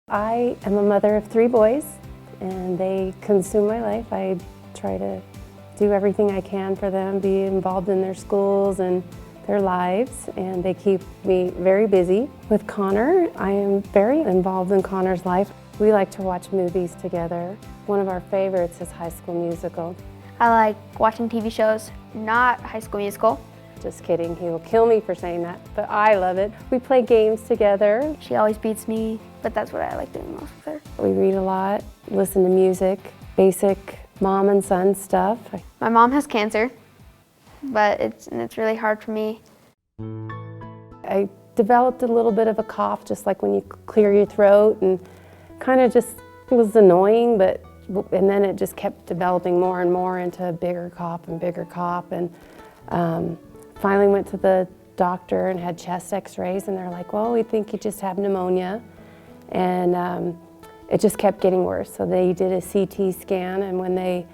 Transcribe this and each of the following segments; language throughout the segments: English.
I am a mother of 3 boys, and they consume my life. I try to do everything I can for them, be involved in their schools and their lives, and they keep me very busy. With Connor, I am very involved in Connor's life. We like to watch movies together. One of our favorites is High School Musical. I like watching TV shows, not High School Musical. Just kidding, he will kill me for saying that, but I love it. We play games together. She always beats me, but that's what I like doing most with her. We read a lot, listen to music, basic mom and son stuff. My mom has cancer, but it's really hard for me. I developed a little bit of a cough, just like when you clear your throat, and kind of just was annoying, and then it just kept developing more and more into a bigger cough, and finally went to the doctor and had chest x-rays, and they're like, well, we think you just have pneumonia. And it just kept getting worse. So they did a CT scan, and when they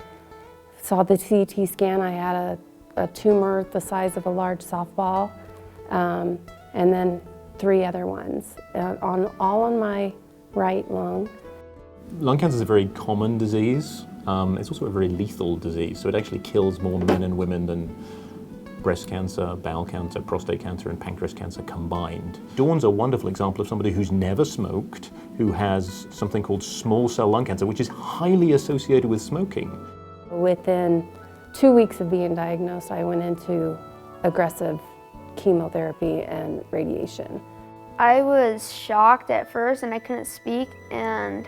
saw the CT scan, I had a tumor the size of a large softball, and then 3 other ones, all on my right lung. Lung cancer is a very common disease. It's also a very lethal disease, so it actually kills more men and women than breast cancer, bowel cancer, prostate cancer, and pancreas cancer combined. Dawn's a wonderful example of somebody who's never smoked, who has something called small cell lung cancer, which is highly associated with smoking. Within 2 weeks of being diagnosed, I went into aggressive chemotherapy and radiation. I was shocked at first and I couldn't speak, and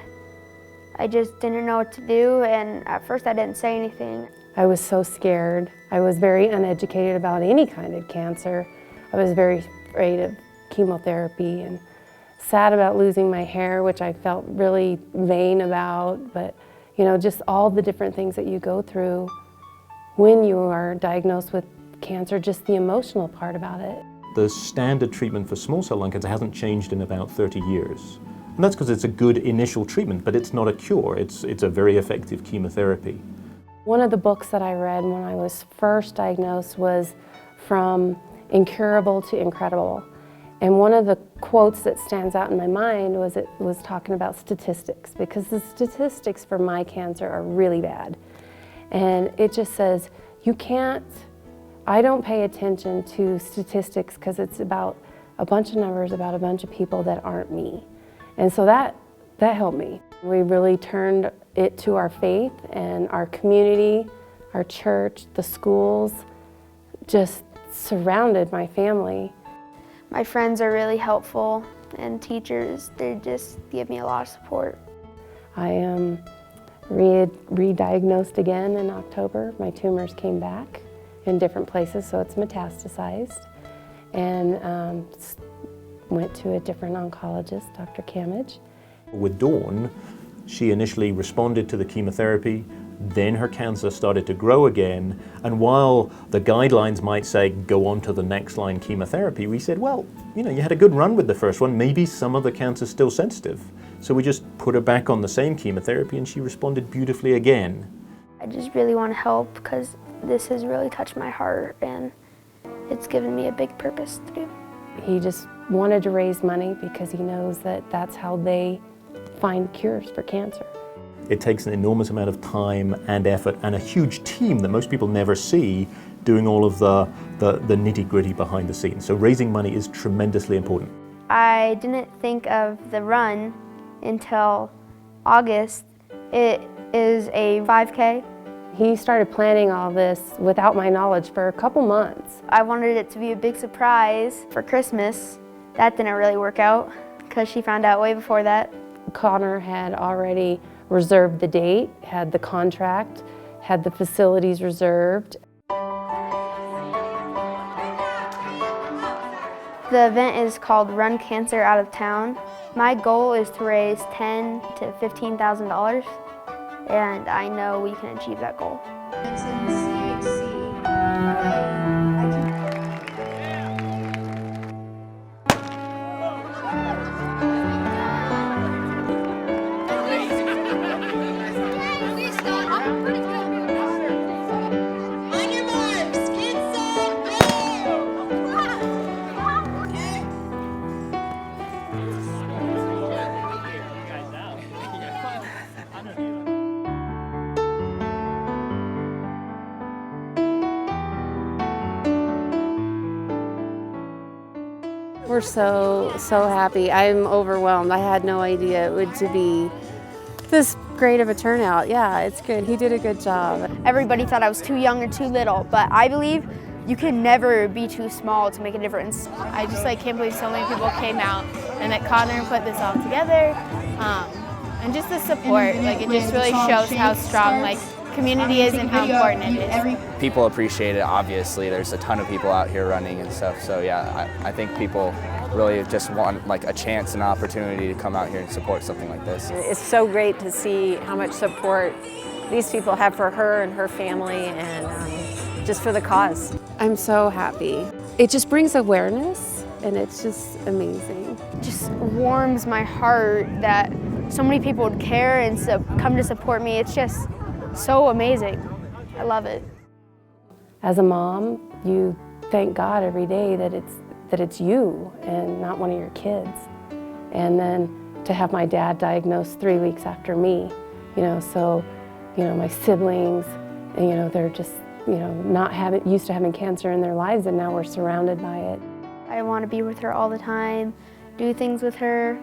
I just didn't know what to do, and at first I didn't say anything. I was so scared. I was very uneducated about any kind of cancer. I was very afraid of chemotherapy and sad about losing my hair, which I felt really vain about, but you know, just all the different things that you go through when you are diagnosed with cancer, just the emotional part about it. The standard treatment for small cell lung cancer hasn't changed in about 30 years. And that's because it's a good initial treatment, but it's not a cure. It's a very effective chemotherapy. One of the books that I read when I was first diagnosed was From Incurable to Incredible. And one of the quotes that stands out in my mind was it was talking about statistics, because the statistics for my cancer are really bad. And it just says, I don't pay attention to statistics because it's about a bunch of numbers about a bunch of people that aren't me. And so that helped me. We really turned it to our faith, and our community, our church, the schools, just surrounded my family. My friends are really helpful, and teachers, they just give me a lot of support. I am re-diagnosed again in October. My tumors came back in different places, so it's metastasized, and went to a different oncologist, Dr. Camage. With Dawn, she initially responded to the chemotherapy, then her cancer started to grow again, and while the guidelines might say go on to the next line chemotherapy, we said, well, you know, you had a good run with the first one, maybe some of the cancer's still sensitive. So we just put her back on the same chemotherapy, and she responded beautifully again. I just really want to help because this has really touched my heart, and it's given me a big purpose to do. He just wanted to raise money because he knows that that's how they find cures for cancer. It takes an enormous amount of time and effort and a huge team that most people never see doing all of the nitty-gritty behind the scenes. So raising money is tremendously important. I didn't think of the run until August. It is a 5K. He started planning all this without my knowledge for a couple months. I wanted it to be a big surprise for Christmas. That didn't really work out because she found out way before that. Connor had already reserved the date, had the contract, had the facilities reserved. The event is called Run Cancer Out of Town. My goal is to raise $10,000 to $15,000, and I know we can achieve that goal. We're so happy. I'm overwhelmed. I had no idea it would to be this great of a turnout. Yeah, it's good. He did a good job. Everybody thought I was too young or too little, but I believe you can never be too small to make a difference. I just can't believe so many people came out and that Connor put this all together. And just the support, it just really shows how strong community is and how important it is. People appreciate it, obviously. There's a ton of people out here running and stuff. So yeah, I think people really just want a chance, an opportunity to come out here and support something like this. It's so great to see how much support these people have for her and her family and just for the cause. I'm so happy. It just brings awareness and it's just amazing. It just warms my heart that so many people would care and come to support me. It's just so amazing. I love it. As a mom, you thank God every day that it's you and not one of your kids. And then to have my dad diagnosed 3 weeks after me, so my siblings, and they're just not used to having cancer in their lives, and now we're surrounded by it. I want to be with her all the time, do things with her,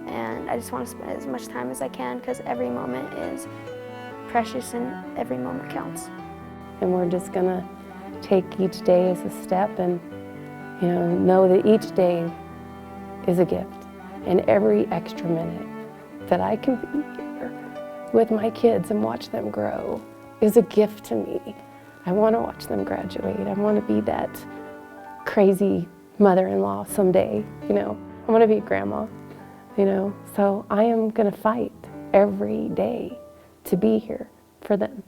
and I just want to spend as much time as I can because every moment is precious and every moment counts. And we're just gonna take each day as a step and know that each day is a gift. And every extra minute that I can be here with my kids and watch them grow is a gift to me. I want to watch them graduate. I want to be that crazy mother-in-law someday, I want to be a grandma, So I am going to fight every day to be here for them.